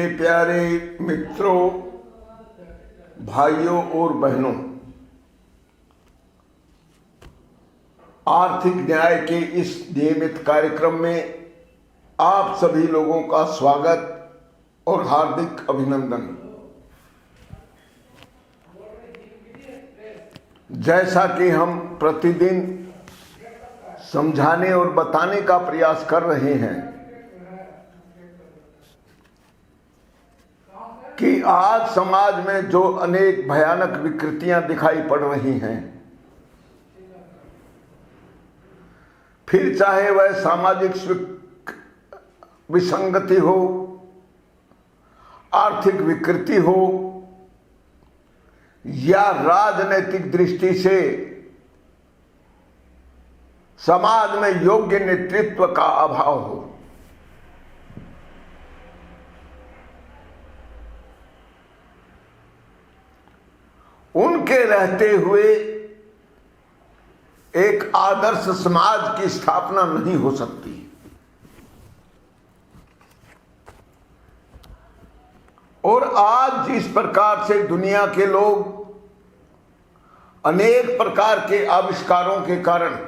मेरे प्यारे मित्रों, भाइयों और बहनों, आर्थिक न्याय के इस नियमित कार्यक्रम में आप सभी लोगों का स्वागत और हार्दिक अभिनंदन। जैसा कि हम प्रतिदिन समझाने और बताने का प्रयास कर रहे हैं कि आज समाज में जो अनेक भयानक विकृतियां दिखाई पड़ रही हैं, फिर चाहे वह सामाजिक विसंगति हो, आर्थिक विकृति हो या राजनीतिक दृष्टि से समाज में योग्य नेतृत्व का अभाव हो, उनके रहते हुए एक आदर्श समाज की स्थापना नहीं हो सकती। और आज जिस प्रकार से दुनिया के लोग अनेक प्रकार के आविष्कारों के कारण,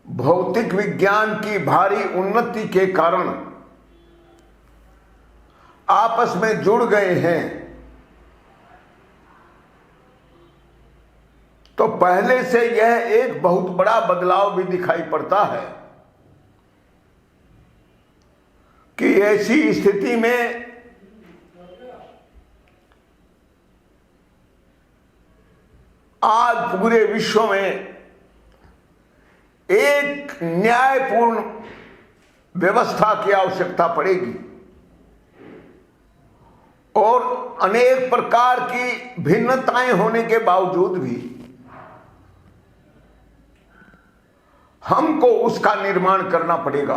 भौतिक विज्ञान की भारी उन्नति के कारण आपस में जुड़ गए हैं, तो पहले से यह एक बहुत बड़ा बदलाव भी दिखाई पड़ता है कि ऐसी स्थिति में आज पूरे विश्व में एक न्यायपूर्ण व्यवस्था की आवश्यकता पड़ेगी और अनेक प्रकार की भिन्नताएं होने के बावजूद भी हमको उसका निर्माण करना पड़ेगा।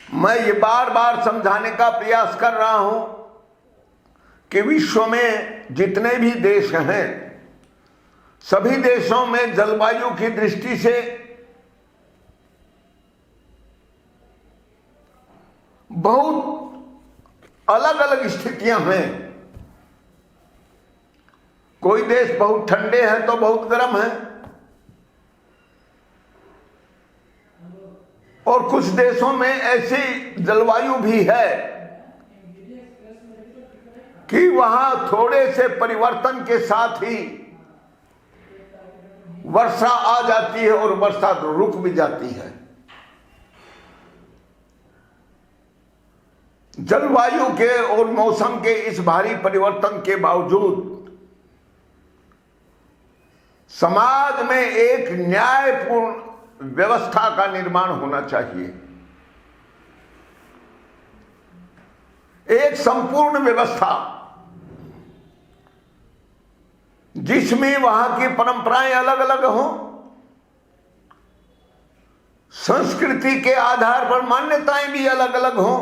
मैं ये बार बार समझाने का प्रयास कर रहा हूं कि विश्व में जितने भी देश हैं, सभी देशों में जलवायु की दृष्टि से बहुत अलग अलग स्थितियां हैं। कोई देश बहुत ठंडे हैं तो बहुत गर्म है, और कुछ देशों में ऐसी जलवायु भी है कि वहां थोड़े से परिवर्तन के साथ ही वर्षा आ जाती है और वर्षा रुक भी जाती है। जलवायु के और मौसम के इस भारी परिवर्तन के बावजूद समाज में एक न्यायपूर्ण व्यवस्था का निर्माण होना चाहिए, एक संपूर्ण व्यवस्था जिसमें वहां की परंपराएं अलग अलग हों, संस्कृति के आधार पर मान्यताएं भी अलग अलग हों,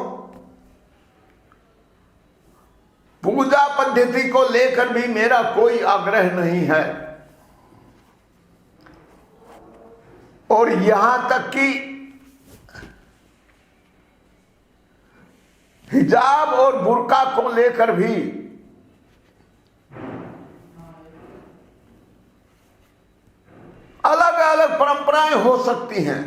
पूजा पद्धति को लेकर भी मेरा कोई आग्रह नहीं है, और यहां तक कि हिजाब और बुर्का को लेकर भी अलग अलग परंपराएं हो सकती हैं,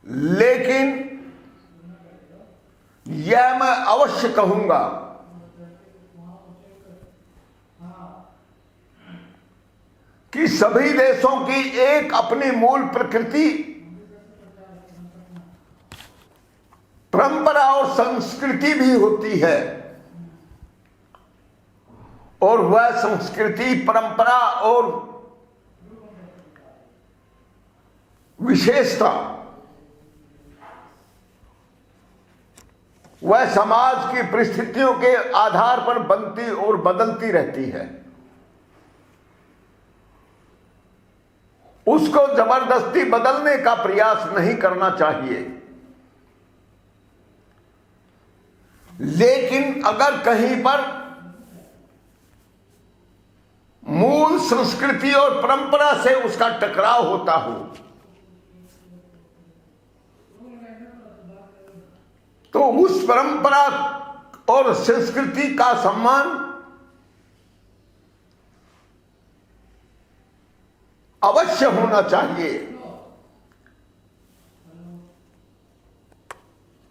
लेकिन यह मैं अवश्य कहूंगा कि सभी देशों की एक अपनी मूल प्रकृति, परंपरा और संस्कृति भी होती है, और वह संस्कृति, परंपरा और विशेषता वह समाज की परिस्थितियों के आधार पर बनती और बदलती रहती है। उसको जबरदस्ती बदलने का प्रयास नहीं करना चाहिए, लेकिन अगर कहीं पर मूल संस्कृति और परंपरा से उसका टकराव होता हो, तो उस परंपरा और संस्कृति का सम्मान अवश्य होना चाहिए।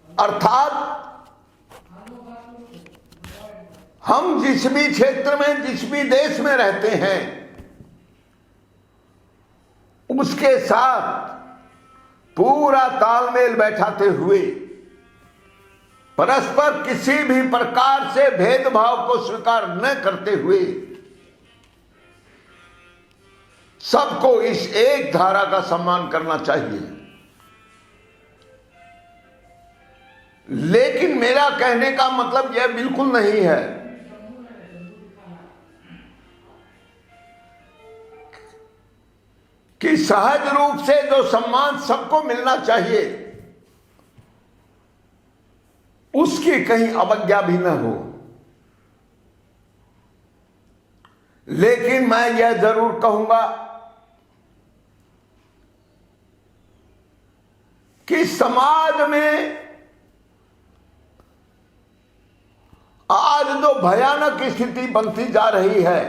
अर्थात हम जिस भी क्षेत्र में, जिस भी देश में रहते हैं, उसके साथ पूरा तालमेल बैठाते हुए, परस्पर किसी भी प्रकार से भेदभाव को स्वीकार न करते हुए, सबको इस एक धारा का सम्मान करना चाहिए। लेकिन मेरा कहने का मतलब यह बिल्कुल नहीं है कि सहज रूप से जो सम्मान सबको मिलना चाहिए उसकी कहीं अवज्ञा भी न हो। लेकिन मैं यह जरूर कहूंगा कि समाज में आज जो भयानक स्थिति बनती जा रही है,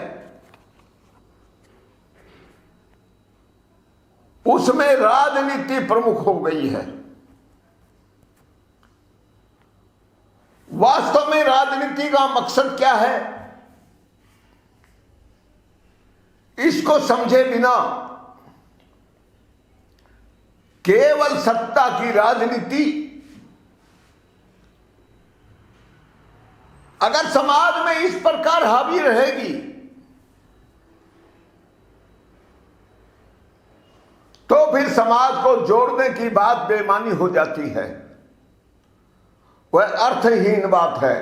उसमें राजनीति प्रमुख हो गई है। वास्तव में राजनीति का मकसद क्या है, इसको समझे बिना केवल सत्ता की राजनीति अगर समाज में इस प्रकार हावी रहेगी तो फिर समाज को जोड़ने की बात बेमानी हो जाती है, वह अर्थहीन बात है।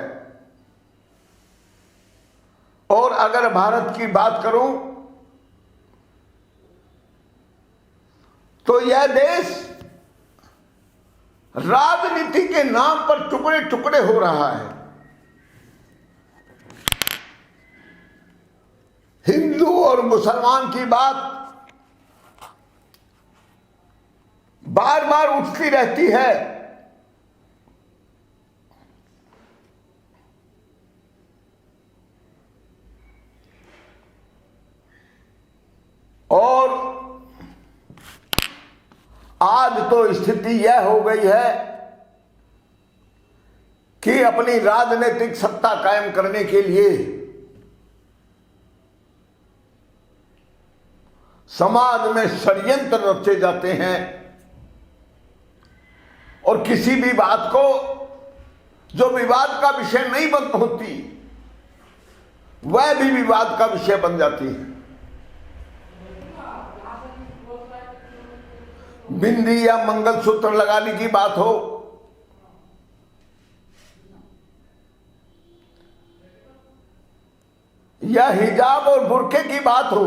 और अगर भारत की बात करूं तो यह देश राजनीति के नाम पर टुकड़े टुकड़े हो रहा है। हिंदू और मुसलमान की बात बार बार उठती रहती है, और आज तो स्थिति यह हो गई है कि अपनी राजनीतिक सत्ता कायम करने के लिए समाज में षड्यंत्र रचे जाते हैं और किसी भी बात को जो विवाद का विषय नहीं बन होती वह भी विवाद का विषय बन जाती है। बिंदी या मंगलसूत्र लगाने की बात हो, या हिजाब और बुर्के की बात हो,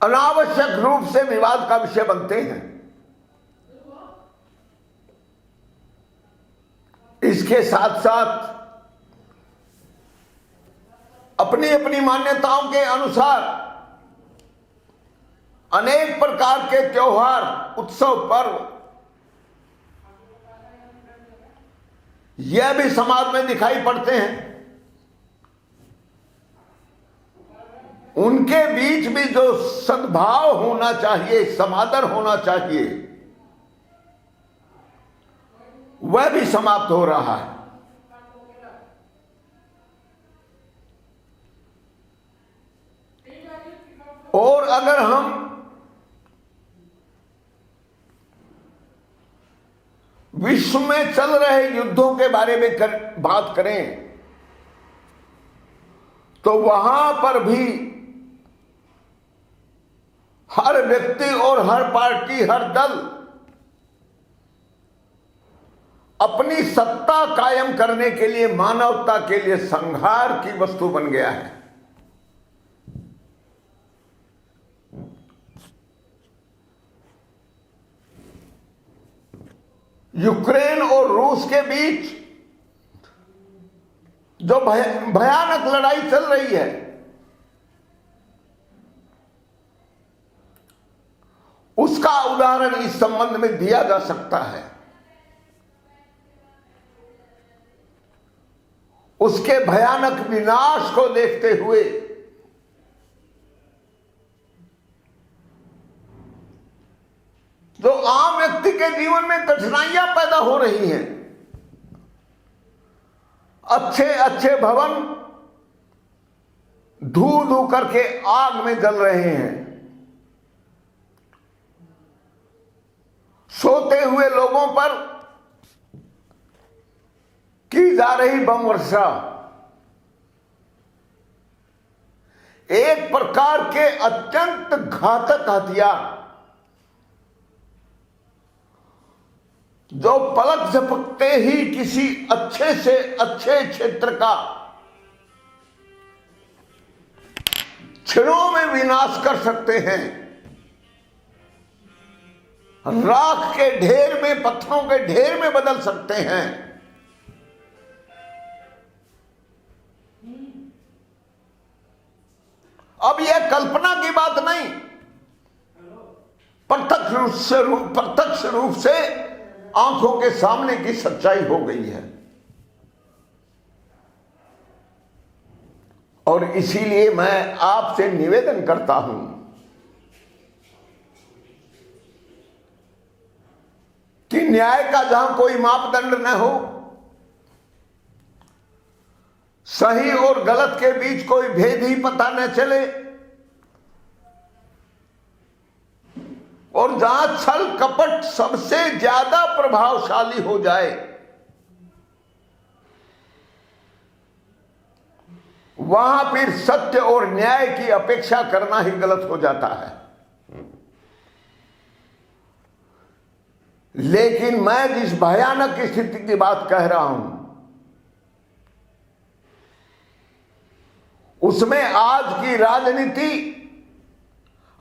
अनावश्यक रूप से विवाद का विषय बनते हैं। इसके साथ साथ अपनी अपनी मान्यताओं के अनुसार अनेक प्रकार के त्योहार, उत्सव, पर्व यह भी समाज में दिखाई पड़ते हैं। उनके बीच भी जो सद्भाव होना चाहिए, समादर होना चाहिए, वह भी समाप्त हो रहा है। और अगर हम विश्व में चल रहे युद्धों के बारे में बात करें तो वहां पर भी हर व्यक्ति और हर पार्टी, हर दल अपनी सत्ता कायम करने के लिए, मानवता के लिए संहार की वस्तु बन गया है। यूक्रेन और रूस के बीच जो भयानक लड़ाई चल रही है, उसका उदाहरण इस संबंध में दिया जा सकता है। उसके भयानक विनाश को देखते हुए जो आम व्यक्ति के जीवन में कठिनाइयां पैदा हो रही हैं, अच्छे अच्छे भवन धू धू करके आग में जल रहे हैं, सोते हुए लोगों पर की जा रही बम वर्षा, एक प्रकार के अत्यंत घातक हथियार जो पलक झपकते ही किसी अच्छे से अच्छे क्षेत्र का क्षणों में विनाश कर सकते हैं, राख के ढेर में, पत्थरों के ढेर में बदल सकते हैं। अब यह कल्पना की बात नहीं, प्रत्यक्ष रूप से आंखों के सामने की सच्चाई हो गई है। और इसीलिए मैं आपसे निवेदन करता हूं कि न्याय का जहां कोई मापदंड न हो, सही और गलत के बीच कोई भेद ही पता न चले, और जहां छल कपट सबसे ज्यादा प्रभावशाली हो जाए, वहां फिर सत्य और न्याय की अपेक्षा करना ही गलत हो जाता है। लेकिन मैं जिस भयानक स्थिति की बात कह रहा हूं, उसमें आज की राजनीति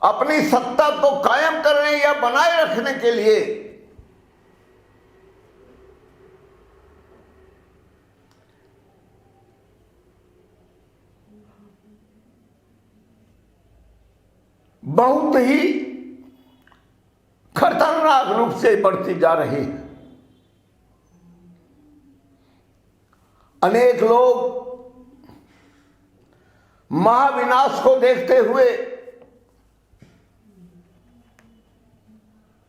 अपनी सत्ता को कायम करने या बनाए रखने के लिए बहुत ही खतरनाक रूप से बढ़ती जा रही है। अनेक लोग महाविनाश को देखते हुए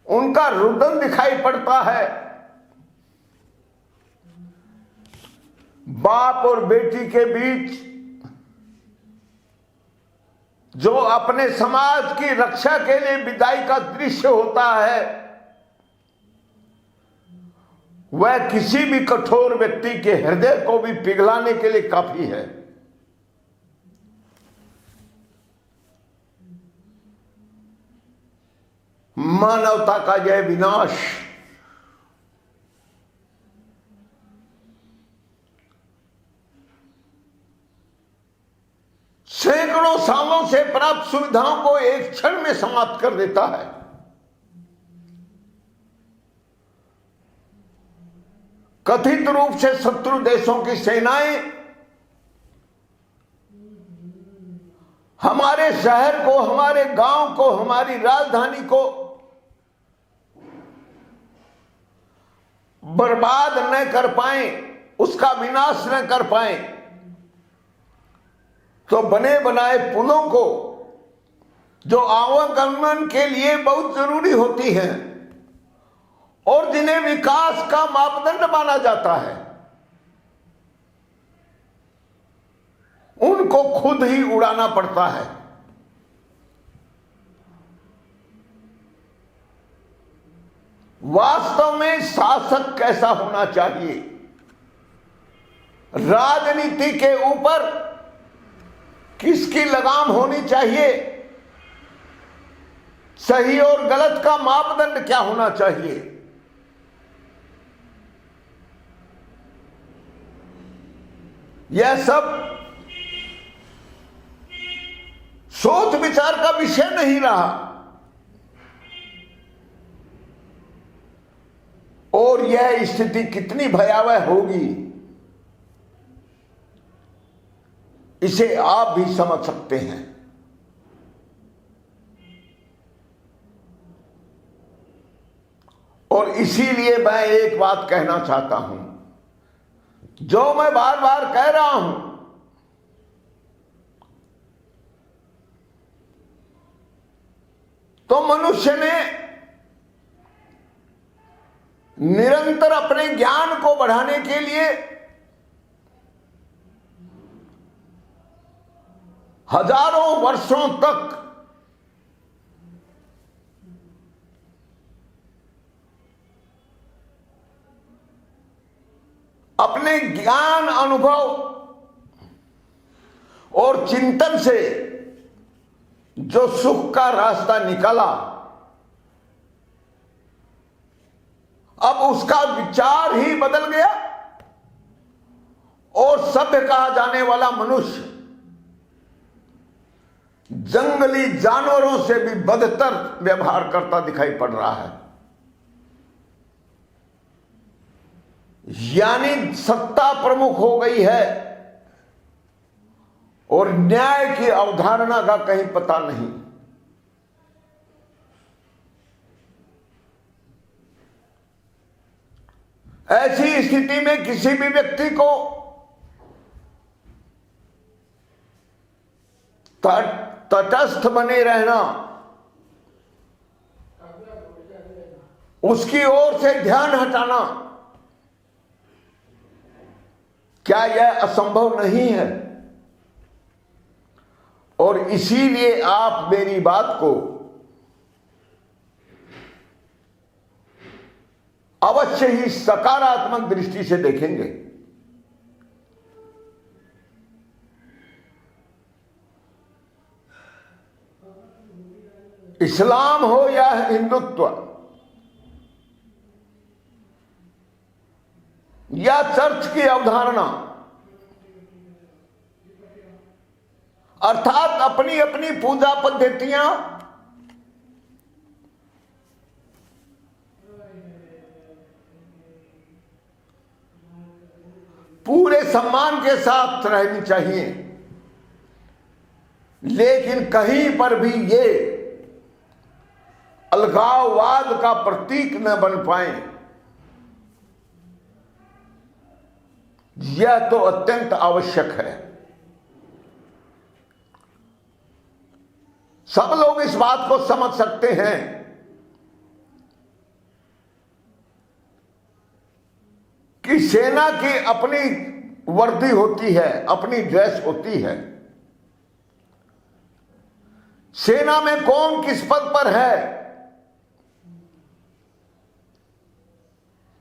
उनका रुदन दिखाई पड़ता है। बाप और बेटी के बीच जो अपने समाज की रक्षा के लिए विदाई का दृश्य होता है, वह किसी भी कठोर व्यक्ति के हृदय को भी पिघलाने के लिए काफी है। मानवता का यह विनाश सैकड़ों सालों से प्राप्त सुविधाओं को एक क्षण में समाप्त कर देता है। कथित रूप से शत्रु देशों की सेनाएं हमारे शहर को, हमारे गांव को, हमारी राजधानी को बर्बाद न कर पाए, उसका विनाश न कर पाए, तो बने बनाए पुलों को, जो आवागमन के लिए बहुत जरूरी होती हैं और जिन्हें विकास का मापदंड माना जाता है, उनको खुद ही उड़ाना पड़ता है। वास्तव में शासक कैसा होना चाहिए? राजनीति के ऊपर किसकी लगाम होनी चाहिए? सही और गलत का मापदंड क्या होना चाहिए? यह सब सोच विचार का विषय नहीं रहा। और यह स्थिति कितनी भयावह होगी, इसे आप भी समझ सकते हैं। और इसीलिए मैं एक बात कहना चाहता हूं, जो मैं बार बार कह रहा हूं, तो मनुष्य ने निरंतर अपने ज्ञान को बढ़ाने के लिए हजारों वर्षों तक अपने ज्ञान, अनुभव और चिंतन से जो सुख का रास्ता निकाला, अब उसका विचार ही बदल गया और सभ्य कहा जाने वाला मनुष्य जंगली जानवरों से भी बदतर व्यवहार करता दिखाई पड़ रहा है। यानी सत्ता प्रमुख हो गई है और न्याय की अवधारणा का कहीं पता नहीं। ऐसी स्थिति में किसी भी व्यक्ति को तटस्थ बने रहना, उसकी ओर से ध्यान हटाना, क्या यह असंभव नहीं है? और इसीलिए आप मेरी बात को अवश्य ही सकारात्मक दृष्टि से देखेंगे। इस्लाम हो या हिंदुत्व या चर्च की अवधारणा, अर्थात अपनी अपनी पूजा पद्धतियां पूरे सम्मान के साथ रहनी चाहिए, लेकिन कहीं पर भी ये अलगाववाद का प्रतीक न बन पाए, यह तो अत्यंत आवश्यक है। सब लोग इस बात को समझ सकते हैं कि सेना की अपनी वर्दी होती है, अपनी ड्रेस होती है। सेना में कौन किस पद पर है,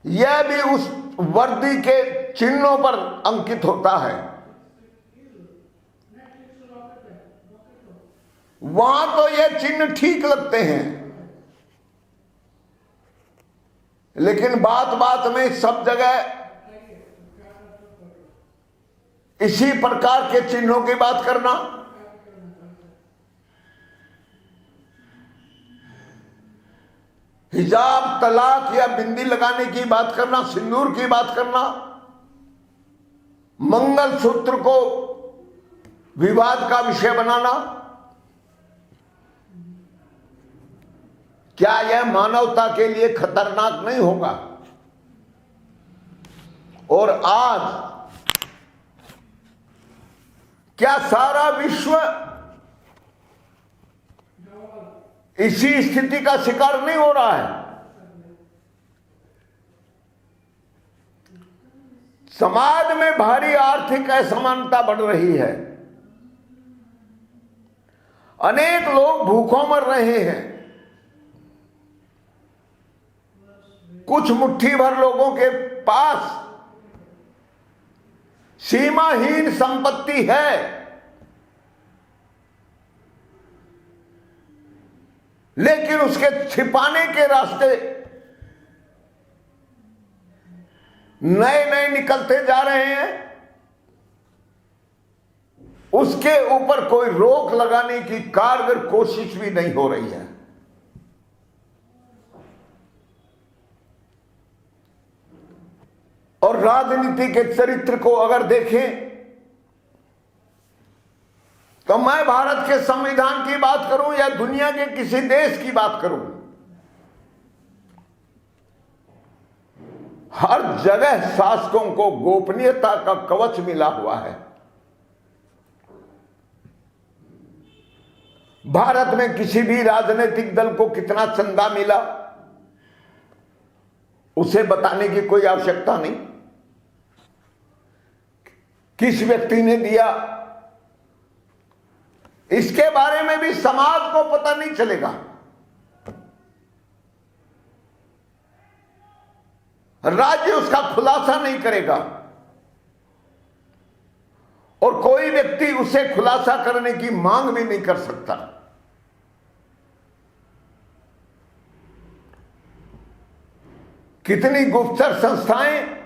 यह भी उस वर्दी के चिन्हों पर अंकित होता है। वहां तो ये चिन्ह ठीक लगते हैं, लेकिन बात बात में सब जगह इसी प्रकार के चिन्हों की बात करना, हिजाब, तलाक या बिंदी लगाने की बात करना, सिंदूर की बात करना, मंगलसूत्र को विवाद का विषय बनाना, क्या यह मानवता के लिए खतरनाक नहीं होगा? और आज क्या सारा विश्व इसी स्थिति का शिकार नहीं हो रहा है? समाज में भारी आर्थिक असमानता बढ़ रही है, अनेक लोग भूखों मर रहे हैं, कुछ मुट्ठी भर लोगों के पास सीमाहीन संपत्ति है, लेकिन उसके छिपाने के रास्ते नए नए निकलते जा रहे हैं। उसके ऊपर कोई रोक लगाने की कारगर कोशिश भी नहीं हो रही है। और राजनीति के चरित्र को अगर देखें तो मैं भारत के संविधान की बात करूं या दुनिया के किसी देश की बात करूं, हर जगह शासकों को गोपनीयता का कवच मिला हुआ है। भारत में किसी भी राजनीतिक दल को कितना चंदा मिला उसे बताने की कोई आवश्यकता नहीं। किस व्यक्ति ने दिया इसके बारे में भी समाज को पता नहीं चलेगा। राज्य उसका खुलासा नहीं करेगा और कोई व्यक्ति उसे खुलासा करने की मांग भी नहीं कर सकता। कितनी गुप्तचर संस्थाएं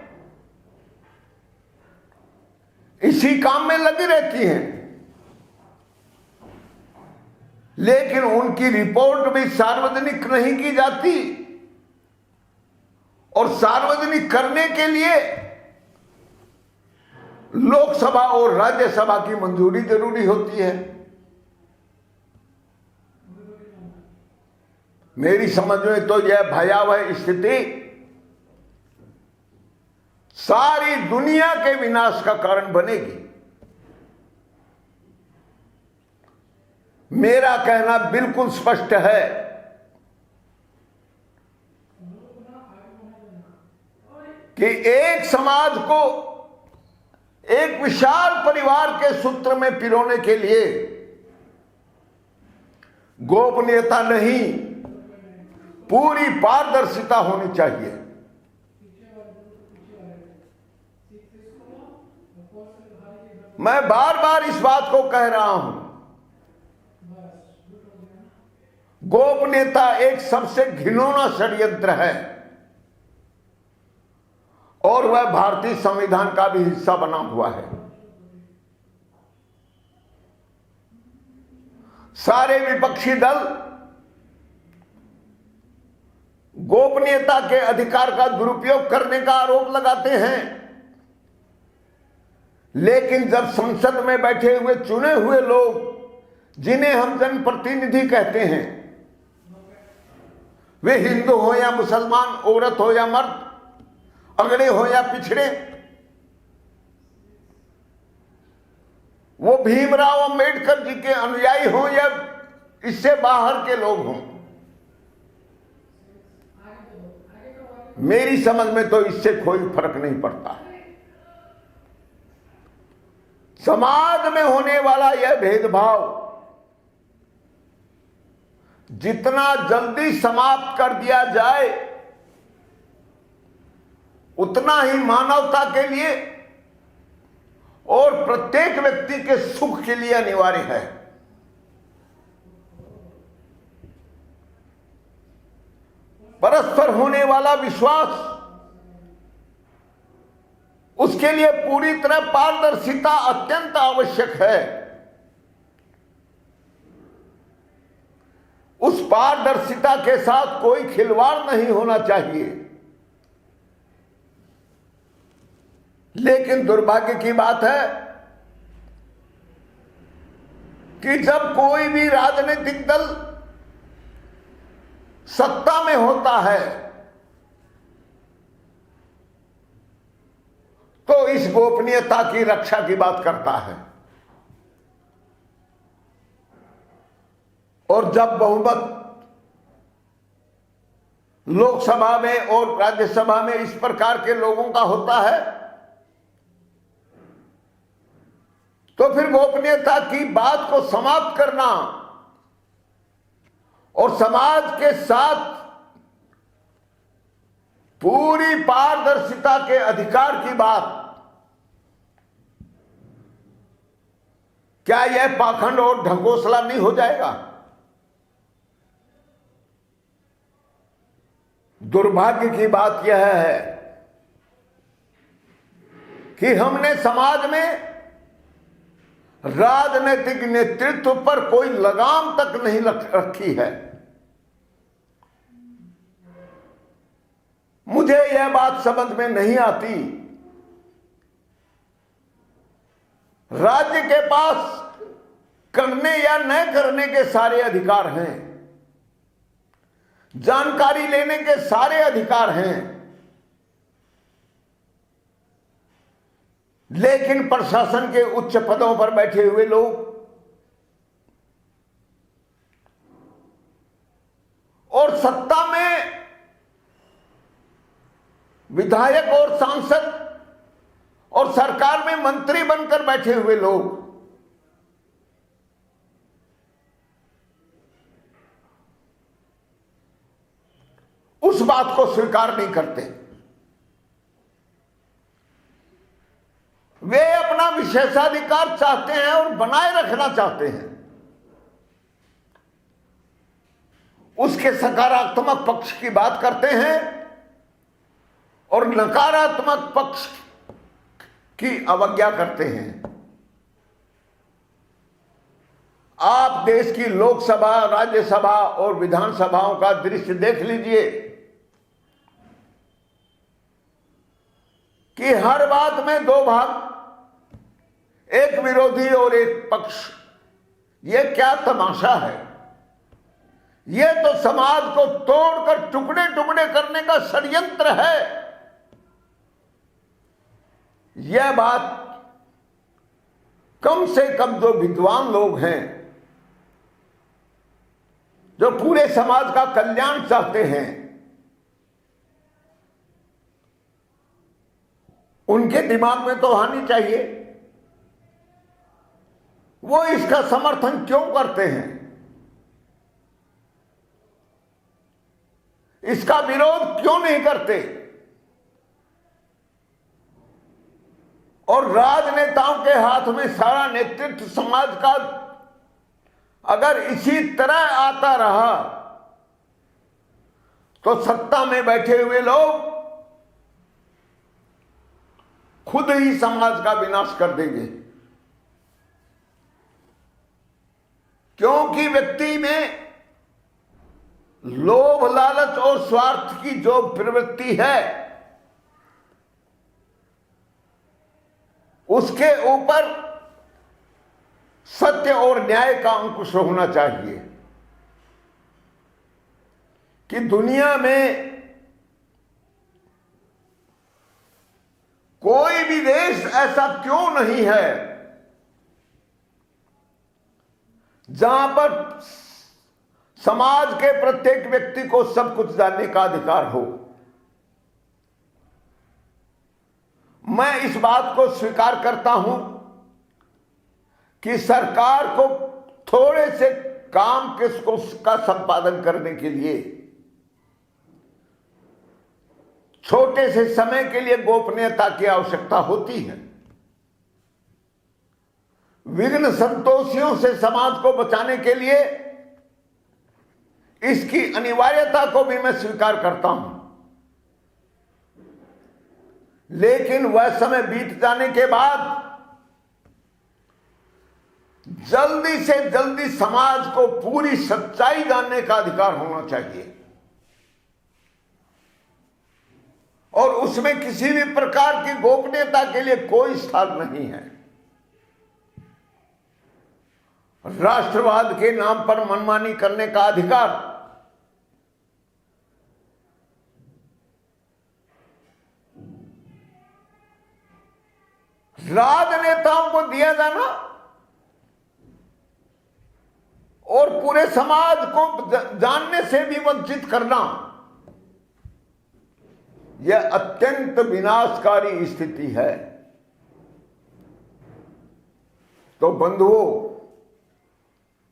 इसी काम में लगी रहती हैं, लेकिन उनकी रिपोर्ट भी सार्वजनिक नहीं की जाती और सार्वजनिक करने के लिए लोकसभा और राज्यसभा की मंजूरी जरूरी होती है। मेरी समझ में तो यह भयावह स्थिति सारी दुनिया के विनाश का कारण बनेगी। मेरा कहना बिल्कुल स्पष्ट है कि एक समाज को एक विशाल परिवार के सूत्र में पिरोने के लिए गोपनीयता नहीं, पूरी पारदर्शिता होनी चाहिए। मैं बार बार इस बात को कह रहा हूं, गोपनीयता एक सबसे घिनौना षड्यंत्र है और वह भारतीय संविधान का भी हिस्सा बना हुआ है। सारे विपक्षी दल गोपनीयता के अधिकार का दुरुपयोग करने का आरोप लगाते हैं, लेकिन जब संसद में बैठे हुए चुने हुए लोग, जिन्हें हम जनप्रतिनिधि कहते हैं, वे हिंदू हो या मुसलमान, औरत हो या मर्द, अगड़े हो या पिछड़े, वो भीमराव अंबेडकर जी के अनुयायी हो या इससे बाहर के लोग हों, मेरी समझ में तो इससे कोई फर्क नहीं पड़ता। समाज में होने वाला यह भेदभाव जितना जल्दी समाप्त कर दिया जाए उतना ही मानवता के लिए और प्रत्येक व्यक्ति के सुख के लिए अनिवार्य है। परस्पर होने वाला विश्वास, उसके लिए पूरी तरह पारदर्शिता अत्यंत आवश्यक है। उस पारदर्शिता के साथ कोई खिलवाड़ नहीं होना चाहिए। लेकिन दुर्भाग्य की बात है कि जब कोई भी राजनीतिक दल सत्ता में होता है तो इस गोपनीयता की रक्षा की बात करता है, और जब बहुमत लोकसभा में और राज्यसभा में इस प्रकार के लोगों का होता है तो फिर गोपनीयता की बात को समाप्त करना और समाज के साथ पूरी पारदर्शिता के अधिकार की बात, क्या यह पाखंड और ढकोसला नहीं हो जाएगा? दुर्भाग्य की बात यह है कि हमने समाज में राजनीतिक नेतृत्व पर कोई लगाम तक नहीं रखी है। मुझे यह बात समझ में नहीं आती, राज्य के पास करने या न करने के सारे अधिकार हैं, जानकारी लेने के सारे अधिकार हैं, लेकिन प्रशासन के उच्च पदों पर बैठे हुए लोग और सत्ता में विधायक और सांसद और सरकार में मंत्री बनकर बैठे हुए लोग उस बात को स्वीकार नहीं करते। वे अपना विशेषाधिकार चाहते हैं और बनाए रखना चाहते हैं। उसके सकारात्मक पक्ष की बात करते हैं और नकारात्मक पक्ष की अवज्ञा करते हैं। आप देश की लोकसभा, राज्यसभा और विधानसभाओं का दृश्य देख लीजिए कि हर बात में दो भाग, एक विरोधी और एक पक्ष। यह क्या तमाशा है? यह तो समाज को तोड़कर टुकड़े टुकड़े करने का षड्यंत्र है। यह बात कम से कम जो विद्वान लोग हैं, जो पूरे समाज का कल्याण चाहते हैं, उनके दिमाग में तो आनी चाहिए। वो इसका समर्थन क्यों करते हैं, इसका विरोध क्यों नहीं करते? और राजनेताओं के हाथ में सारा नेतृत्व समाज का अगर इसी तरह आता रहा तो सत्ता में बैठे हुए लोग खुद ही समाज का विनाश कर देंगे। क्योंकि व्यक्ति में लोभ, लालच और स्वार्थ की जो प्रवृत्ति है, उसके ऊपर सत्य और न्याय का अंकुश होना चाहिए। कि दुनिया में कोई भी देश ऐसा क्यों नहीं है जहां पर समाज के प्रत्येक व्यक्ति को सब कुछ जानने का अधिकार हो। मैं इस बात को स्वीकार करता हूं कि सरकार को थोड़े से काम का संपादन करने के लिए, छोटे से समय के लिए गोपनीयता की आवश्यकता होती है। विघ्न संतोषियों से समाज को बचाने के लिए इसकी अनिवार्यता को भी मैं स्वीकार करता हूं। लेकिन वह समय बीत जाने के बाद जल्दी से जल्दी समाज को पूरी सच्चाई जानने का अधिकार होना चाहिए और उसमें किसी भी प्रकार की गोपनीयता के लिए कोई स्थान नहीं है। राष्ट्रवाद के नाम पर मनमानी करने का अधिकार राजनेताओं को दिया जाना और पूरे समाज को जानने से भी वंचित करना, यह अत्यंत विनाशकारी स्थिति है। तो बंधुओं,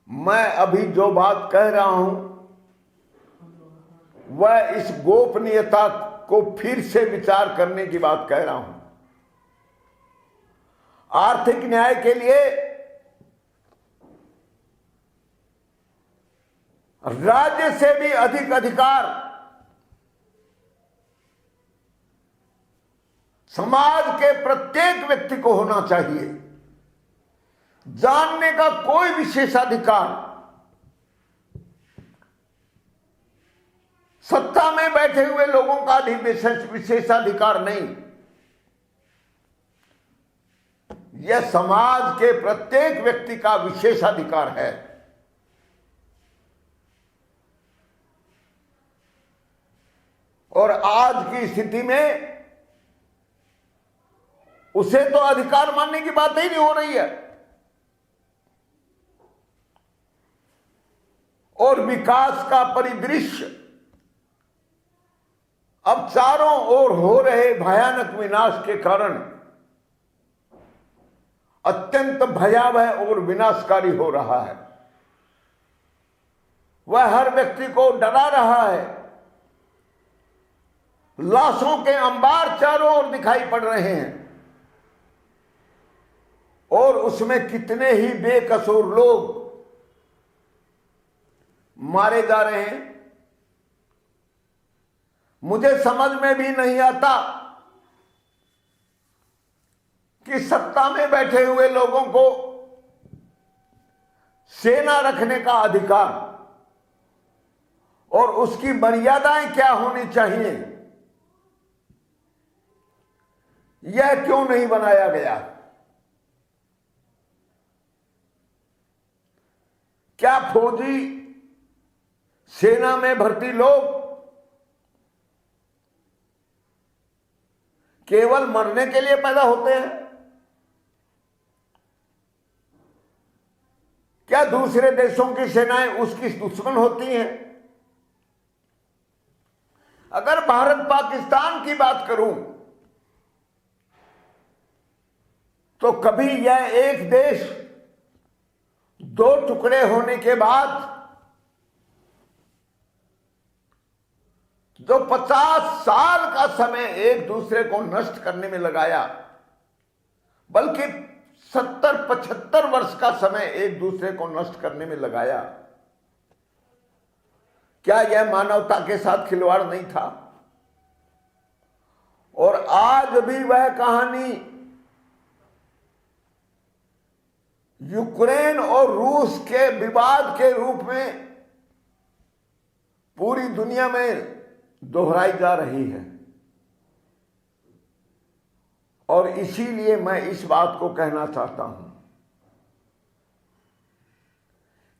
मैं अभी जो बात कह रहा हूं वह इस गोपनीयता को फिर से विचार करने की बात कह रहा हूं। आर्थिक न्याय के लिए राज्य से भी अधिक अधिकार समाज के प्रत्येक व्यक्ति को होना चाहिए। जानने का कोई विशेषाधिकार सत्ता में बैठे हुए लोगों का विशेषाधिकार नहीं। यह समाज के प्रत्येक व्यक्ति का विशेषाधिकार है। और आज की स्थिति में उसे तो अधिकार मानने की बात ही नहीं हो रही है। और विकास का परिदृश्य अब चारों ओर हो रहे भयानक विनाश के कारण अत्यंत भयावह और विनाशकारी हो रहा है। वह हर व्यक्ति को डरा रहा है। लाशों के अंबार चारों ओर दिखाई पड़ रहे हैं और उसमें कितने ही बेकसूर लोग मारे जा रहे हैं। मुझे समझ में भी नहीं आता कि सत्ता में बैठे हुए लोगों को सेना रखने का अधिकार और उसकी मर्यादाएं क्या होनी चाहिए, यह क्यों नहीं बनाया गया। क्या फौजी सेना में भर्ती लोग केवल मरने के लिए पैदा होते हैं? क्या दूसरे देशों की सेनाएं उसकी दुश्मन होती हैं? अगर भारत पाकिस्तान की बात करूं तो कभी यह एक देश दो टुकड़े होने के बाद जो 50 साल का समय एक दूसरे को नष्ट करने में लगाया, बल्कि 70-75 वर्ष का समय एक दूसरे को नष्ट करने में लगाया, क्या यह मानवता के साथ खिलवाड़ नहीं था? और आज भी वह कहानी यूक्रेन और रूस के विवाद के रूप में पूरी दुनिया में दोहराई जा रही है। और इसीलिए मैं इस बात को कहना चाहता हूं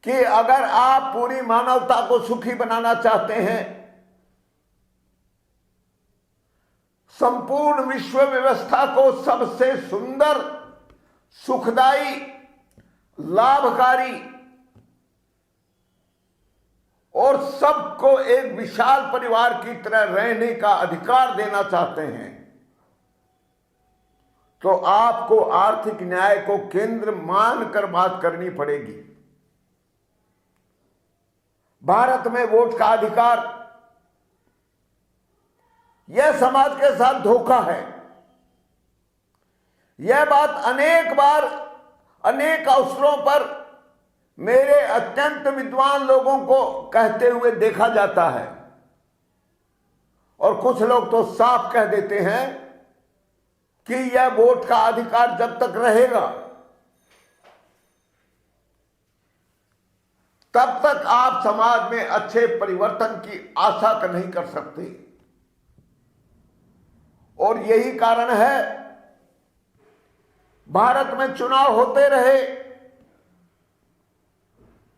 कि अगर आप पूरी मानवता को सुखी बनाना चाहते हैं, संपूर्ण विश्व व्यवस्था को सबसे सुंदर, सुखदाई, लाभकारी और सबको एक विशाल परिवार की तरह रहने का अधिकार देना चाहते हैं, तो आपको आर्थिक न्याय को केंद्र मानकर बात करनी पड़ेगी। भारत में वोट का अधिकार, यह समाज के साथ धोखा है। यह बात अनेक बार, अनेक अवसरों पर मेरे अत्यंत विद्वान लोगों को कहते हुए देखा जाता है। और कुछ लोग तो साफ कह देते हैं कि यह वोट का अधिकार जब तक रहेगा तब तक आप समाज में अच्छे परिवर्तन की आशा नहीं कर सकते। और यही कारण है भारत में चुनाव होते रहे,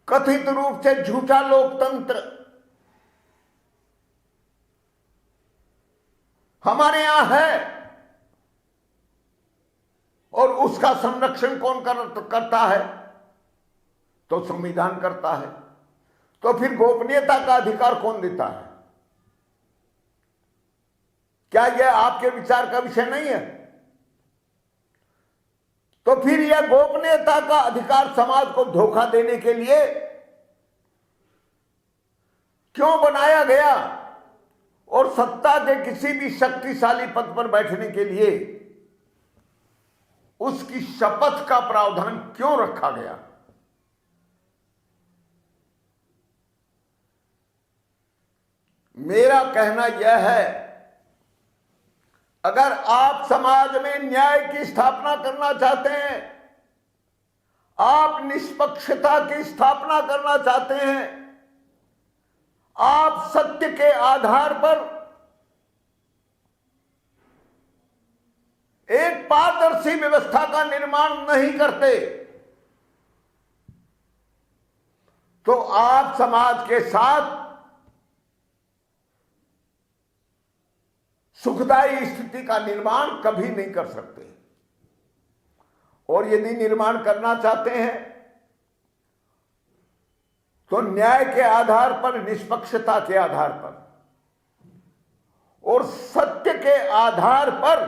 कथित रूप से झूठा लोकतंत्र हमारे यहां है, और उसका संरक्षण कौन करता है? तो संविधान करता है। तो फिर गोपनीयता का अधिकार कौन देता है? क्या यह आपके विचार का विषय नहीं है? तो फिर यह गोपनीयता का अधिकार समाज को धोखा देने के लिए क्यों बनाया गया? और सत्ता के किसी भी शक्तिशाली पद पर बैठने के लिए उसकी शपथ का प्रावधान क्यों रखा गया? मेरा कहना यह है, अगर आप समाज में न्याय की स्थापना करना चाहते हैं, आप निष्पक्षता की स्थापना करना चाहते हैं, आप सत्य के आधार पर एक पारदर्शी व्यवस्था का निर्माण नहीं करते तो आप समाज के साथ सुखदायी स्थिति का निर्माण कभी नहीं कर सकते। और यदि निर्माण करना चाहते हैं तो न्याय के आधार पर, निष्पक्षता के आधार पर और सत्य के आधार पर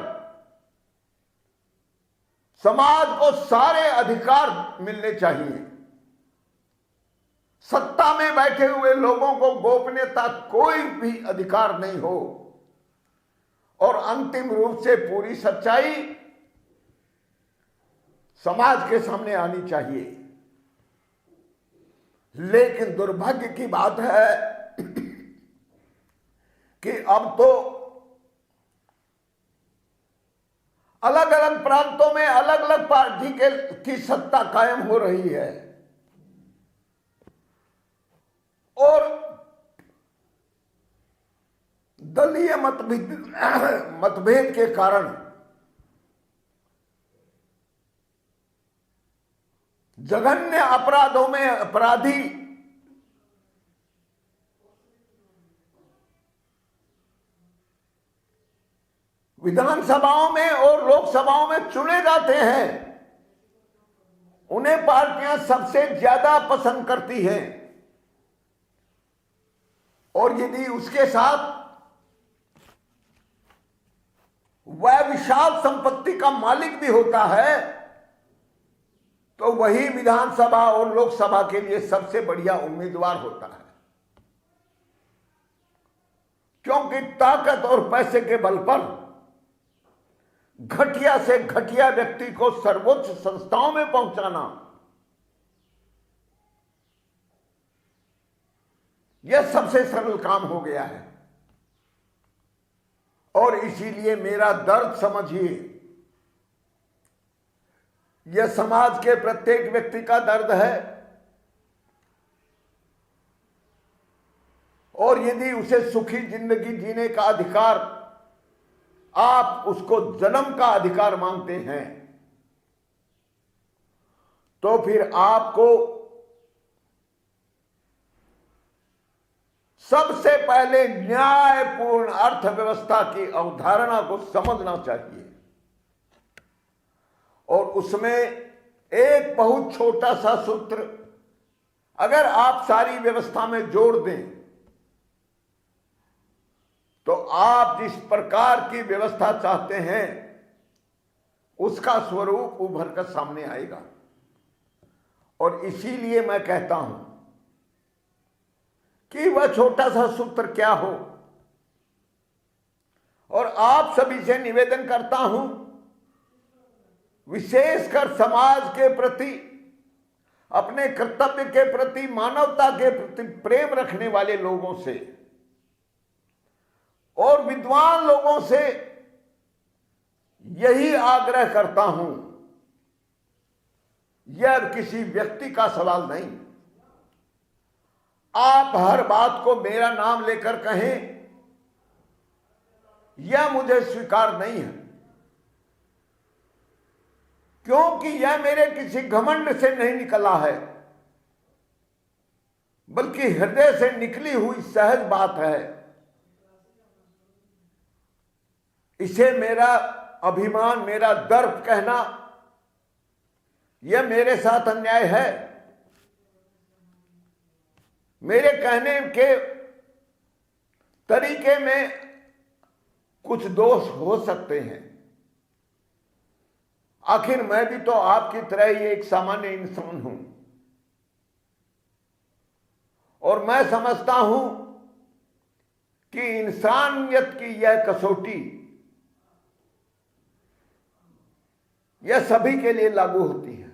समाज को सारे अधिकार मिलने चाहिए। सत्ता में बैठे हुए लोगों को गोपनीयता कोई भी अधिकार नहीं हो और अंतिम रूप से पूरी सच्चाई समाज के सामने आनी चाहिए। लेकिन दुर्भाग्य की बात है कि अब तो अलग अलग प्रांतों में अलग अलग पार्टी की सत्ता कायम हो रही है और दलीय मतभेद के कारण जघन्य अपराधों में अपराधी विधानसभाओं में और लोकसभाओं में चुने जाते हैं। उन्हें पार्टियां सबसे ज्यादा पसंद करती हैं और यदि उसके साथ वह विशाल संपत्ति का मालिक भी होता है तो वही विधानसभा और लोकसभा के लिए सबसे बढ़िया उम्मीदवार होता है, क्योंकि ताकत और पैसे के बल पर घटिया से घटिया व्यक्ति को सर्वोच्च संस्थाओं में पहुंचाना यह सबसे सरल काम हो गया है। और इसीलिए मेरा दर्द समझिए, यह समाज के प्रत्येक व्यक्ति का दर्द है और यदि उसे सुखी जिंदगी जीने का अधिकार, आप उसको जन्म का अधिकार मानते हैं तो फिर आपको सबसे पहले न्यायपूर्ण अर्थव्यवस्था की अवधारणा को समझना चाहिए और उसमें एक बहुत छोटा सा सूत्र अगर आप सारी व्यवस्था में जोड़ दें तो आप जिस प्रकार की व्यवस्था चाहते हैं उसका स्वरूप उभर कर सामने आएगा। और इसीलिए मैं कहता हूं कि वह छोटा सा सूत्र क्या हो, और आप सभी से निवेदन करता हूं, विशेषकर समाज के प्रति, अपने कर्तव्य के प्रति, मानवता के प्रति प्रेम रखने वाले लोगों से और विद्वान लोगों से यही आग्रह करता हूं, यह किसी व्यक्ति का सवाल नहीं। आप हर बात को मेरा नाम लेकर कहें, यह मुझे स्वीकार नहीं है, क्योंकि यह मेरे किसी घमंड से नहीं निकला है, बल्कि हृदय से निकली हुई सहज बात है। इसे मेरा अभिमान, मेरा गर्व कहना, यह मेरे साथ अन्याय है। मेरे कहने के तरीके में कुछ दोष हो सकते हैं, आखिर मैं भी तो आपकी तरह ही एक सामान्य इंसान हूं और मैं समझता हूं कि इंसानियत की यह कसौटी यह सभी के लिए लागू होती है।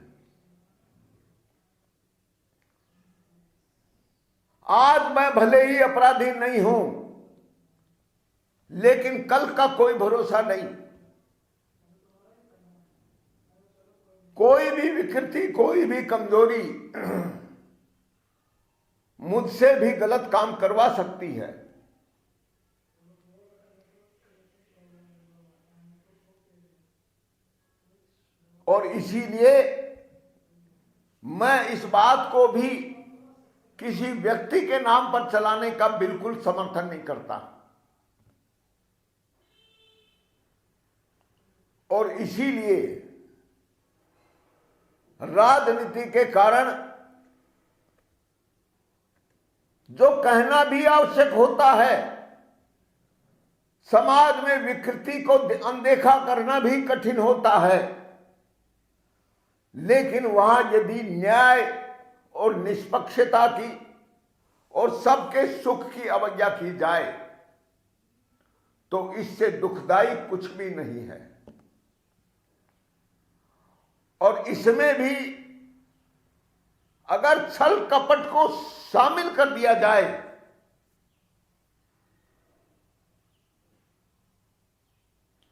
आज मैं भले ही अपराधी नहीं हूं, लेकिन कल का कोई भरोसा नहीं। कोई भी विकृति, कोई भी कमजोरी मुझसे भी गलत काम करवा सकती है। और इसीलिए मैं इस बात को भी किसी व्यक्ति के नाम पर चलाने का बिल्कुल समर्थन नहीं करता। और इसीलिए राजनीति के कारण जो कहना भी आवश्यक होता है, समाज में विकृति को अनदेखा करना भी कठिन होता है, लेकिन वहां यदि न्याय और निष्पक्षता की और सबके सुख की अवज्ञा की जाए तो इससे दुखदाई कुछ भी नहीं है। और इसमें भी अगर छल कपट को शामिल कर दिया जाए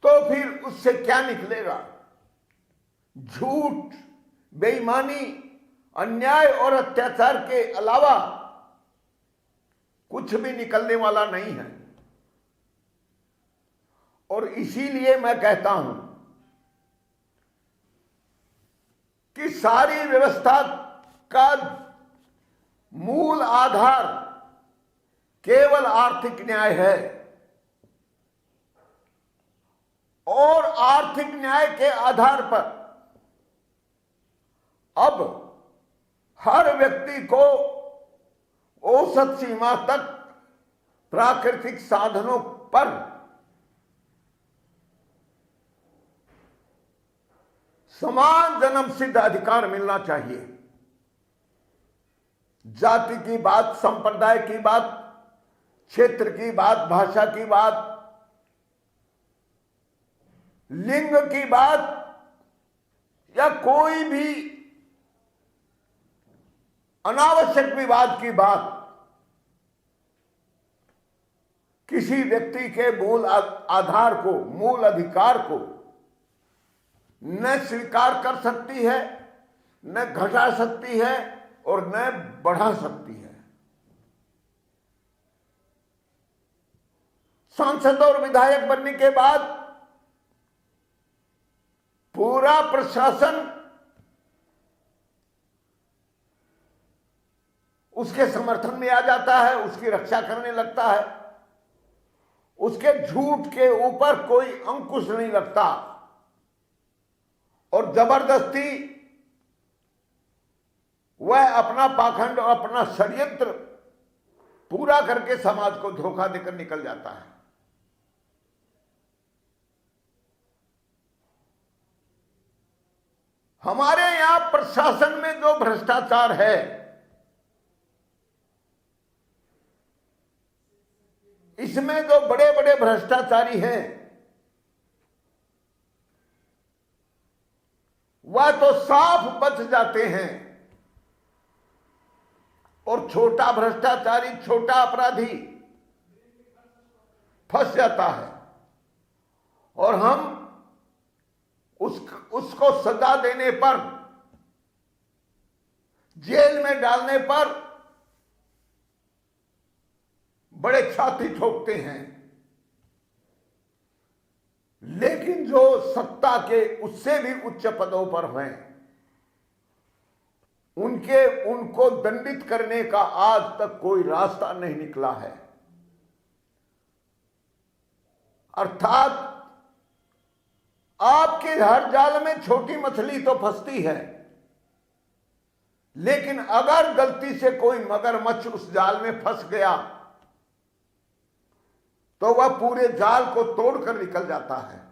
तो फिर उससे क्या निकलेगा? झूठ, बेईमानी, अन्याय और अत्याचार के अलावा कुछ भी निकलने वाला नहीं है। और इसीलिए मैं कहता हूं कि सारी व्यवस्था का मूल आधार केवल आर्थिक न्याय है और आर्थिक न्याय के आधार पर अब हर व्यक्ति को औसत सीमा तक प्राकृतिक साधनों पर समान जन्म सिद्ध अधिकार मिलना चाहिए। जाति की बात, संप्रदाय की बात, क्षेत्र की बात, भाषा की बात, लिंग की बात या कोई भी अनावश्यक विवाद की बात किसी व्यक्ति के मूल आधार को, मूल अधिकार को न स्वीकार कर सकती है, न घटा सकती है और न बढ़ा सकती है। सांसद और विधायक बनने के बाद पूरा प्रशासन उसके समर्थन में आ जाता है, उसकी रक्षा करने लगता है, उसके झूठ के ऊपर कोई अंकुश नहीं लगता और जबरदस्ती वह अपना पाखंड और अपना षड्यंत्र पूरा करके समाज को धोखा देकर निकल जाता है। हमारे यहां प्रशासन में जो भ्रष्टाचार है, इसमें जो बड़े बड़े भ्रष्टाचारी हैं वह तो साफ बच जाते हैं और छोटा भ्रष्टाचारी, छोटा अपराधी फंस जाता है और हम उसको सजा देने पर, जेल में डालने पर बड़े छाती ठोकते हैं। लेकिन जो सत्ता के उससे भी उच्च पदों पर हैं, उनको दंडित करने का आज तक कोई रास्ता नहीं निकला है। अर्थात आपके हर जाल में छोटी मछली तो फंसती है, लेकिन अगर गलती से कोई मगरमच्छ उस जाल में फंस गया तो वह पूरे जाल को तोड़कर निकल जाता है।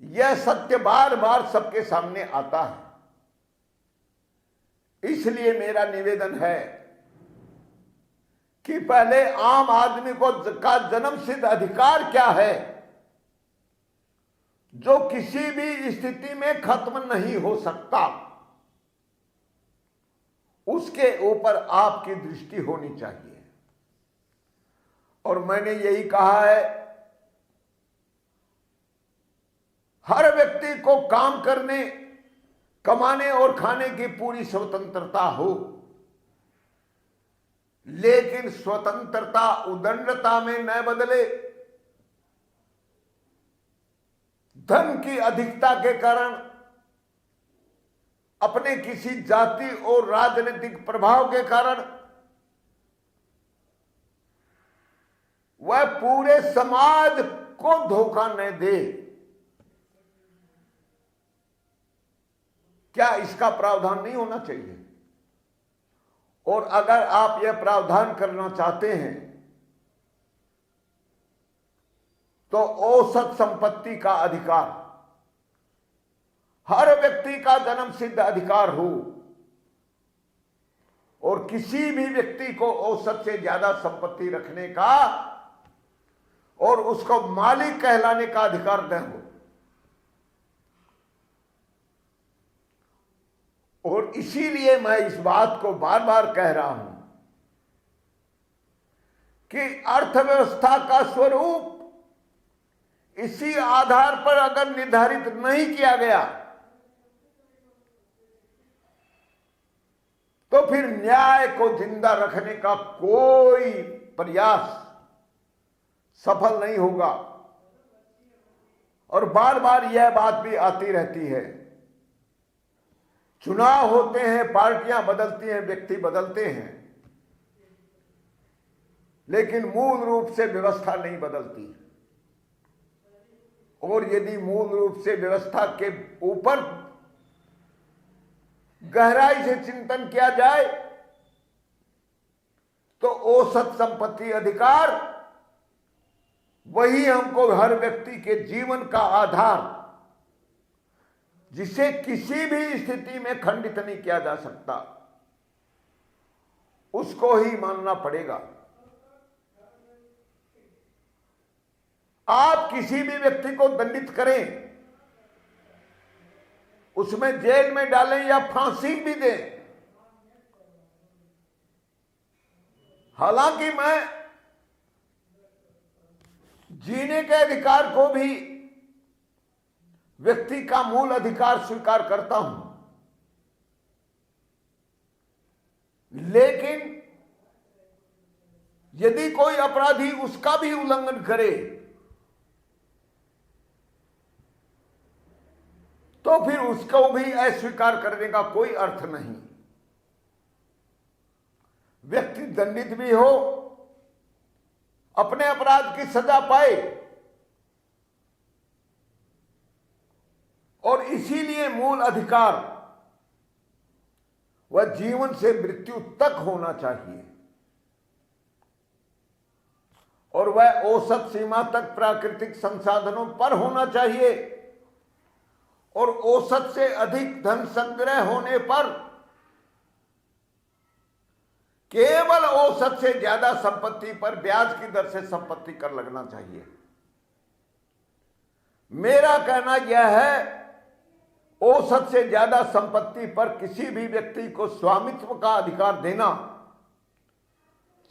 यह सत्य बार बार सबके सामने आता है। इसलिए मेरा निवेदन है कि पहले आम आदमी का जन्म सिद्ध अधिकार क्या है, जो किसी भी स्थिति में खत्म नहीं हो सकता, उसके ऊपर आपकी दृष्टि होनी चाहिए। और मैंने यही कहा है, हर व्यक्ति को काम करने, कमाने और खाने की पूरी स्वतंत्रता हो, लेकिन स्वतंत्रता उदंडता में न बदले, धन की अधिकता के कारण, अपने किसी जाति और राजनीतिक प्रभाव के कारण वह पूरे समाज को धोखा न दे। क्या इसका प्रावधान नहीं होना चाहिए? और अगर आप यह प्रावधान करना चाहते हैं तो औसत संपत्ति का अधिकार हर व्यक्ति का जन्म सिद्ध अधिकार हो, और किसी भी व्यक्ति को औसत से ज्यादा संपत्ति रखने का और उसको मालिक कहलाने का अधिकार न हो। और इसीलिए मैं इस बात को बार बार कह रहा हूं कि अर्थव्यवस्था का स्वरूप इसी आधार पर अगर निर्धारित नहीं किया गया तो फिर न्याय को जिंदा रखने का कोई प्रयास सफल नहीं होगा। और बार बार यह बात भी आती रहती है, चुनाव होते हैं, पार्टियां बदलती हैं, व्यक्ति बदलते हैं, लेकिन मूल रूप से व्यवस्था नहीं बदलती। और यदि मूल रूप से व्यवस्था के ऊपर गहराई से चिंतन किया जाए तो औसत संपत्ति अधिकार वही हमको हर व्यक्ति के जीवन का आधार, जिसे किसी भी स्थिति में खंडित नहीं किया जा सकता, उसको ही मानना पड़ेगा। आप किसी भी व्यक्ति को दंडित करें, उसमें जेल में डालें या फांसी भी दें, हालांकि मैं जीने के अधिकार को भी व्यक्ति का मूल अधिकार स्वीकार करता हूं, लेकिन यदि कोई अपराधी उसका भी उल्लंघन करे तो फिर उसको भी अस्वीकार करने का कोई अर्थ नहीं। व्यक्ति दंडित भी हो, अपने अपराध की सजा पाए, और इसीलिए मूल अधिकार वह जीवन से मृत्यु तक होना चाहिए, और वह औसत सीमा तक प्राकृतिक संसाधनों पर होना चाहिए, और औसत से अधिक धन संग्रह होने पर केवल औसत से ज्यादा संपत्ति पर ब्याज की दर से संपत्ति कर लगना चाहिए। मेरा कहना यह है, औसत से ज्यादा संपत्ति पर किसी भी व्यक्ति को स्वामित्व का अधिकार देना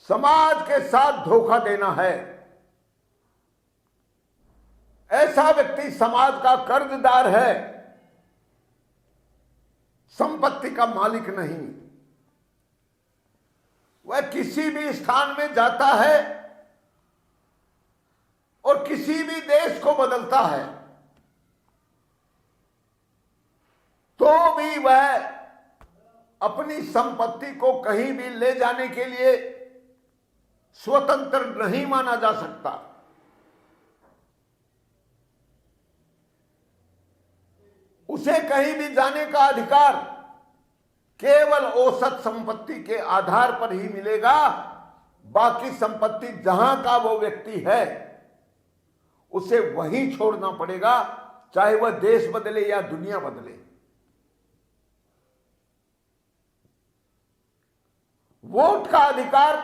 समाज के साथ धोखा देना है। ऐसा व्यक्ति समाज का कर्जदार है, संपत्ति का मालिक नहीं। वह किसी भी स्थान में जाता है और किसी भी देश को बदलता है तो भी वह अपनी संपत्ति को कहीं भी ले जाने के लिए स्वतंत्र नहीं माना जा सकता। उसे कहीं भी जाने का अधिकार केवल औसत संपत्ति के आधार पर ही मिलेगा। बाकी संपत्ति जहां का वो व्यक्ति है उसे वहीं छोड़ना पड़ेगा, चाहे वह देश बदले या दुनिया बदले। वोट का अधिकार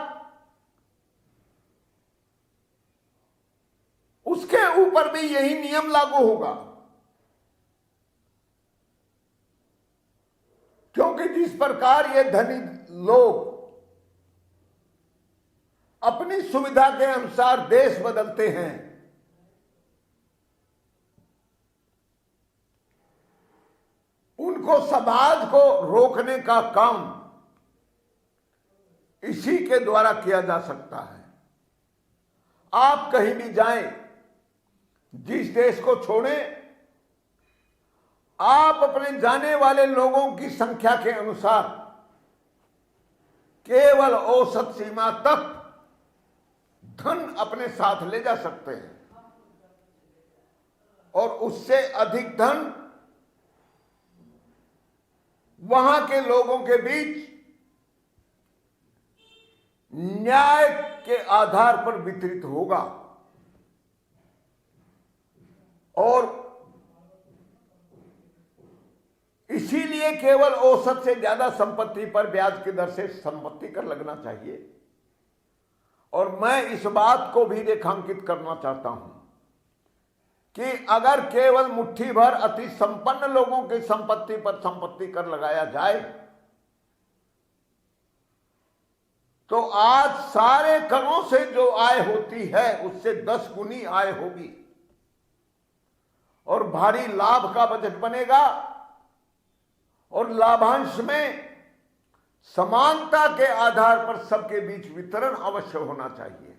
उसके ऊपर भी यही नियम लागू होगा, क्योंकि जिस प्रकार ये धनी लोग अपनी सुविधा के अनुसार देश बदलते हैं, उनको समाज को रोकने का काम इसी के द्वारा किया जा सकता है। आप कहीं भी जाएं, जिस देश को छोड़ें, आप अपने जाने वाले लोगों की संख्या के अनुसार केवल औसत सीमा तक धन अपने साथ ले जा सकते हैं और उससे अधिक धन वहां के लोगों के बीच न्याय के आधार पर वितरित होगा और इसीलिए केवल औसत से ज्यादा संपत्ति पर ब्याज की दर से संपत्ति कर लगना चाहिए। और मैं इस बात को भी रेखांकित करना चाहता हूं कि अगर केवल मुट्ठी भर अति संपन्न लोगों की संपत्ति पर संपत्ति कर लगाया जाए तो आज सारे करों से जो आय होती है उससे 10 गुनी आय होगी और भारी लाभ का बजट बनेगा और लाभांश में समानता के आधार पर सबके बीच वितरण अवश्य होना चाहिए।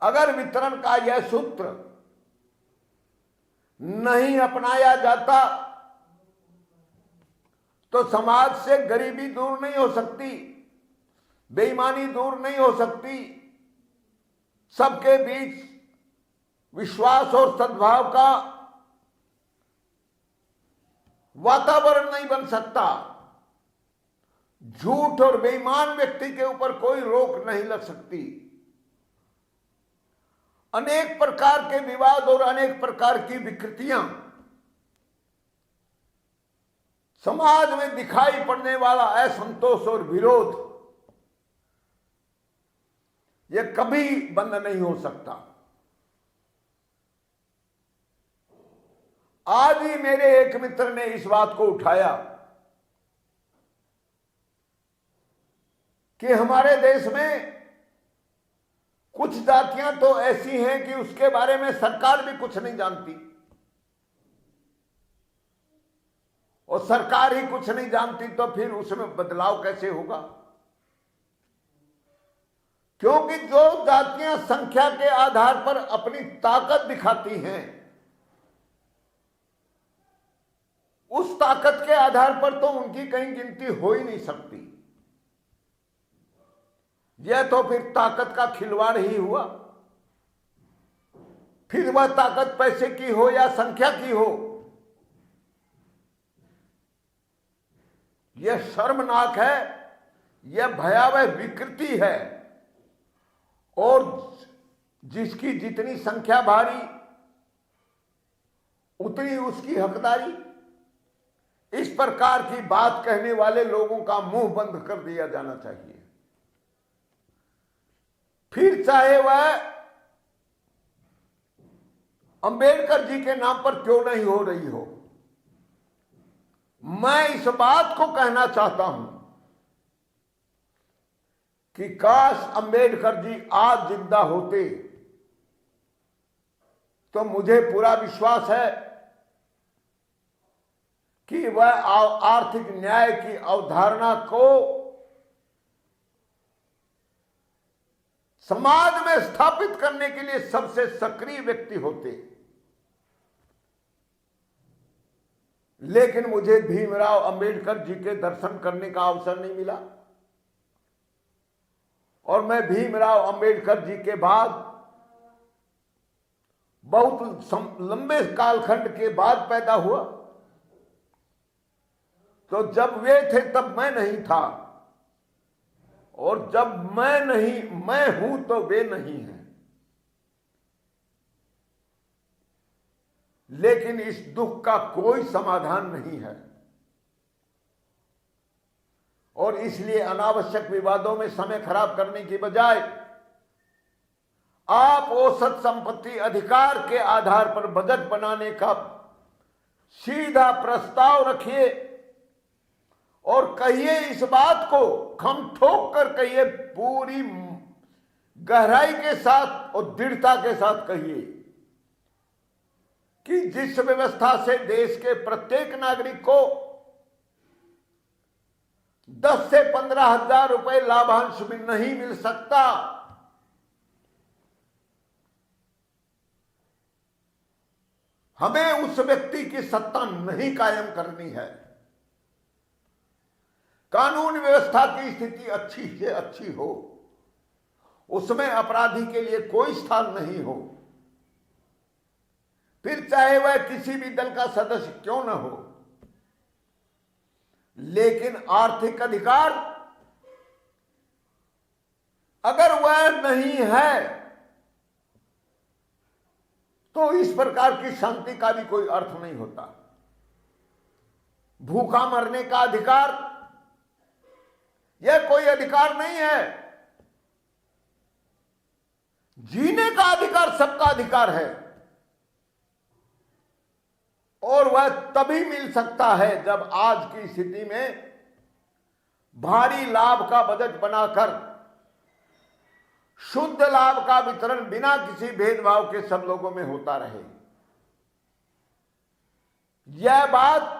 अगर वितरण का यह सूत्र नहीं अपनाया जाता तो समाज से गरीबी दूर नहीं हो सकती, बेईमानी दूर नहीं हो सकती, सबके बीच विश्वास और सद्भाव का वातावरण नहीं बन सकता, झूठ और बेईमान व्यक्ति के ऊपर कोई रोक नहीं लग सकती, अनेक प्रकार के विवाद और अनेक प्रकार की विकृतियां समाज में दिखाई पड़ने वाला असंतोष और विरोध यह कभी बंद नहीं हो सकता। आज ही मेरे एक मित्र ने इस बात को उठाया कि हमारे देश में कुछ जातियां तो ऐसी हैं कि उसके बारे में सरकार भी कुछ नहीं जानती और सरकार ही कुछ नहीं जानती तो फिर उसमें बदलाव कैसे होगा? क्योंकि जो जातियां संख्या के आधार पर अपनी ताकत दिखाती हैं उस ताकत के आधार पर तो उनकी कहीं गिनती हो ही नहीं सकती। यह तो फिर ताकत का खिलवाड़ ही हुआ, फिर वह ताकत पैसे की हो या संख्या की हो। यह शर्मनाक है, यह भयावह विकृति है और जिसकी जितनी संख्या भारी उतनी उसकी हकदारी। इस प्रकार की बात कहने वाले लोगों का मुंह बंद कर दिया जाना चाहिए, फिर चाहे वह अंबेडकर जी के नाम पर क्यों नहीं हो रही हो। मैं इस बात को कहना चाहता हूं कि काश अंबेडकर जी आज जिंदा होते तो मुझे पूरा विश्वास है कि वह आर्थिक न्याय की अवधारणा को समाज में स्थापित करने के लिए सबसे सक्रिय व्यक्ति होते। लेकिन मुझे भीमराव अंबेडकर जी के दर्शन करने का अवसर नहीं मिला और मैं भीमराव अंबेडकर जी के बाद बहुत लंबे कालखंड के बाद पैदा हुआ। तो जब वे थे तब मैं नहीं था और जब मैं हूं तो वे नहीं हैं। लेकिन इस दुख का कोई समाधान नहीं है और इसलिए अनावश्यक विवादों में समय खराब करने की बजाय आप औसत संपत्ति अधिकार के आधार पर बजट बनाने का सीधा प्रस्ताव रखिए और कहिए, इस बात को खम ठोक कर कहिए, पूरी गहराई के साथ और दृढ़ता के साथ कहिए कि जिस व्यवस्था से देश के प्रत्येक नागरिक को 10 से 15 हजार रुपए लाभांश भी नहीं मिल सकता, हमें उस व्यक्ति की सत्ता नहीं कायम करनी है। कानून व्यवस्था की स्थिति अच्छी से अच्छी हो, उसमें अपराधी के लिए कोई स्थान नहीं हो, फिर चाहे वह किसी भी दल का सदस्य क्यों न हो। लेकिन आर्थिक अधिकार अगर वह नहीं है तो इस प्रकार की शांति का भी कोई अर्थ नहीं होता। भूखा मरने का अधिकार यह कोई अधिकार नहीं है। जीने का अधिकार सबका अधिकार है, और वह तभी मिल सकता है जब आज की स्थिति में भारी लाभ का बजट बनाकर शुद्ध लाभ का वितरण बिना किसी भेदभाव के सब लोगों में होता रहे। यह बात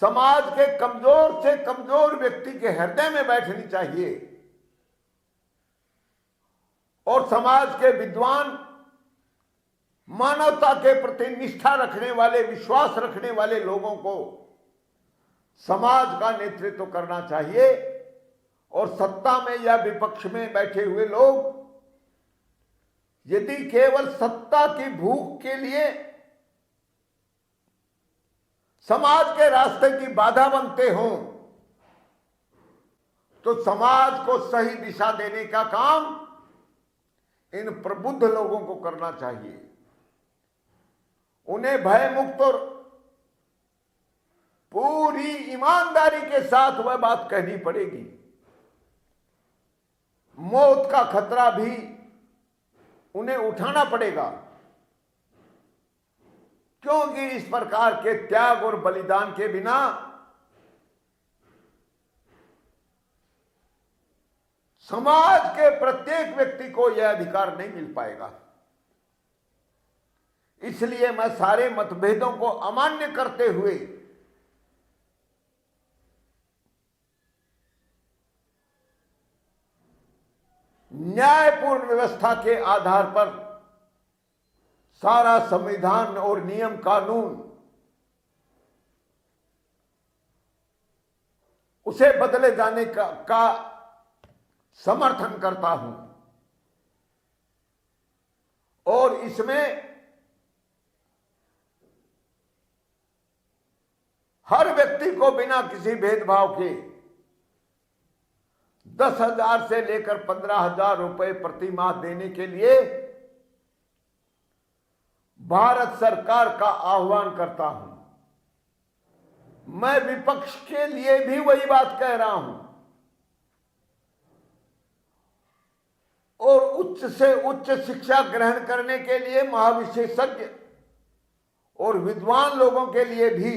समाज के कमजोर से कमजोर व्यक्ति के हृदय में बैठनी चाहिए, और समाज के विद्वान, मानवता के प्रति निष्ठा रखने वाले, विश्वास रखने वाले लोगों को समाज का नेतृत्व करना चाहिए। और सत्ता में या विपक्ष में बैठे हुए लोग यदि केवल सत्ता की भूख के लिए समाज के रास्ते की बाधा बनते हों तो समाज को सही दिशा देने का काम इन प्रबुद्ध लोगों को करना चाहिए। उन्हें भय मुक्त और पूरी ईमानदारी के साथ वह बात कहनी पड़ेगी। मौत का खतरा भी उन्हें उठाना पड़ेगा, क्योंकि इस प्रकार के त्याग और बलिदान के बिना समाज के प्रत्येक व्यक्ति को यह अधिकार नहीं मिल पाएगा। इसलिए मैं सारे मतभेदों को अमान्य करते हुए न्यायपूर्ण व्यवस्था के आधार पर सारा संविधान और नियम कानून उसे बदले जाने का समर्थन करता हूं, और इसमें हर व्यक्ति को बिना किसी भेदभाव के 10,000 से लेकर 15,000 रुपए प्रति माह देने के लिए भारत सरकार का आह्वान करता हूं। मैं विपक्ष के लिए भी वही बात कह रहा हूं, और उच्च से उच्च शिक्षा ग्रहण करने के लिए महाविशेषज्ञ और विद्वान लोगों के लिए भी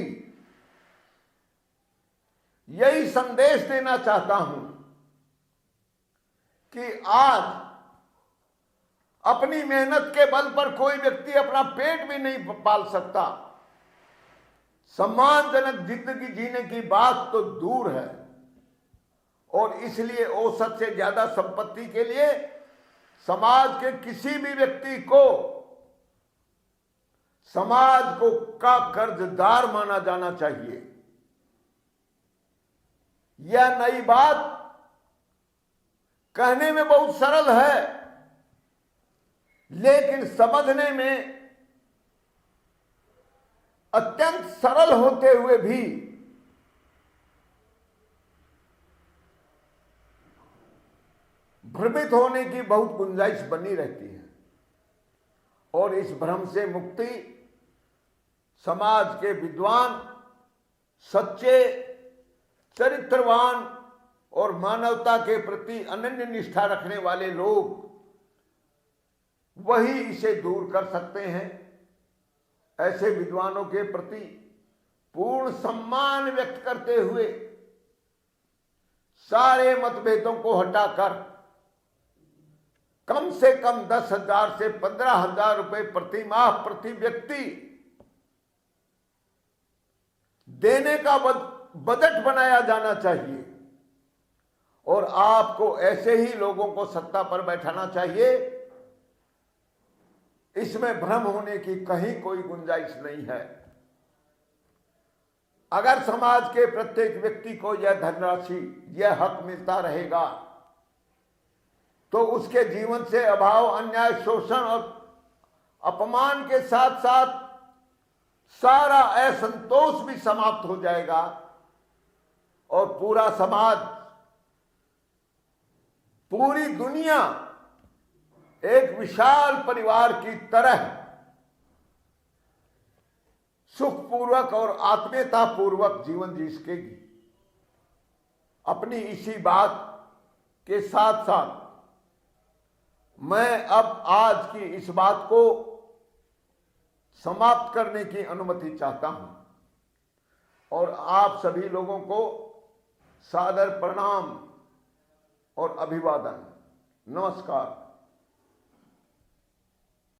यही संदेश देना चाहता हूं कि आज अपनी मेहनत के बल पर कोई व्यक्ति अपना पेट भी नहीं पाल सकता। सम्मानजनक जिंदगी जीने की बात तो दूर है, और इसलिए औसत से ज्यादा संपत्ति के लिए समाज के किसी भी व्यक्ति को समाज को का कर्जदार माना जाना चाहिए। यह नई बात कहने में बहुत सरल है, लेकिन समझने में अत्यंत सरल होते हुए भी भ्रमित होने की बहुत गुंजाइश बनी रहती है। और इस भ्रम से मुक्ति समाज के विद्वान, सच्चे, चरित्रवान और मानवता के प्रति अनन्य निष्ठा रखने वाले लोग वही इसे दूर कर सकते हैं। ऐसे विद्वानों के प्रति पूर्ण सम्मान व्यक्त करते हुए सारे मतभेदों को हटाकर कम से कम 10,000 से 15,000 रुपए प्रति माह प्रति व्यक्ति देने का बजट बनाया जाना चाहिए, और आपको ऐसे ही लोगों को सत्ता पर बैठाना चाहिए इसमें भ्रम होने की कहीं कोई गुंजाइश नहीं है। अगर समाज के प्रत्येक व्यक्ति को यह धनराशि, यह हक मिलता रहेगा तो उसके जीवन से अभाव, अन्याय, शोषण और अपमान के साथ साथ सारा असंतोष भी समाप्त हो जाएगा और पूरा समाज, पूरी दुनिया एक विशाल परिवार की तरह सुखपूर्वक और आत्मीयता पूर्वक जीवन जी सकेगी। अपनी इसी बात के साथ साथ मैं अब आज की इस बात को समाप्त करने की अनुमति चाहता हूं और आप सभी लोगों को सादर प्रणाम और अभिवादन। नमस्कार।